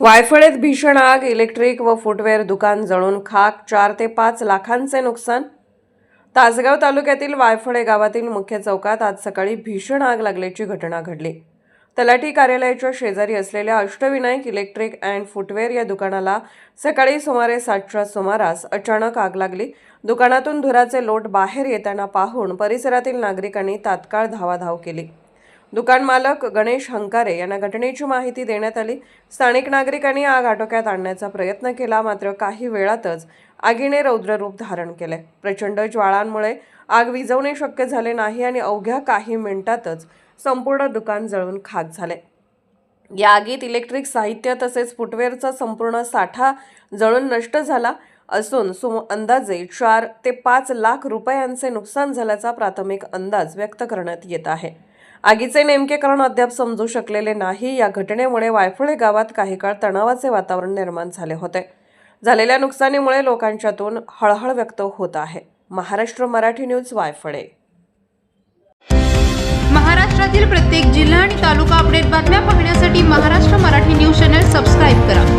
वायफळेत भीषण आग, इलेक्ट्रिक व फुटवेअर दुकान जळून खाक, 4 ते 5 लाखांचे नुकसान। तासगाव तालुक्यातील वायफळे गावातील मुख्य चौकात आज सकाळी भीषण आग लागल्याची घटना घडली। तलाठी कार्यालयाच्या शेजारी असलेल्या अष्टविनायक इलेक्ट्रिक अँड फुटवेअर या दुकानाला सकाळी सुमारे 7च्या सुमारास अचानक आग लागली। दुकानातून धुराचे लोट बाहेर येताना पाहून परिसरातील नागरिकांनी तात्काळ धावाधाव केली। दुकान मालक गणेश हंकारे यांना घटनेची माहिती देण्यात आली। स्थानिक नागरिकांनी आग आटोक्यात आणण्याचा प्रयत्न केला, मात्र काही वेळातच आगीने रौद्र रूप धारण केले। प्रचंड ज्वाळांमुळे आग विझवणे शक्य झाले नाही आणि अवघ्या काही मिनिटातच संपूर्ण दुकान जळून खाक झाले। या आगीत इलेक्ट्रिक साहित्य तसेच फुटवेअरचा संपूर्ण साठा जळून नष्ट झाला असून अंदाजे 4 ते 5 लाख रुपयांचे नुकसान झाल्याचा प्राथमिक अंदाज व्यक्त करण्यात येत आहे। आगीचे नेमके कारण अद्याप समजू शकलेले नाही। या घटनेमुळे वायफळे गावात काही काळ तणावाचे वातावरण निर्माण झाले होते। झालेल्या नुकसानीमुळे लोकांच्यातून हळहळ व्यक्त होत आहे। महाराष्ट्र मराठी न्यूज वायफळे। महाराष्ट्रातील प्रत्येक जिल्हा आणि तालुका अपडेट बातम्या पाहण्यासाठी Maharashtra Marathi news channel subscribe करा।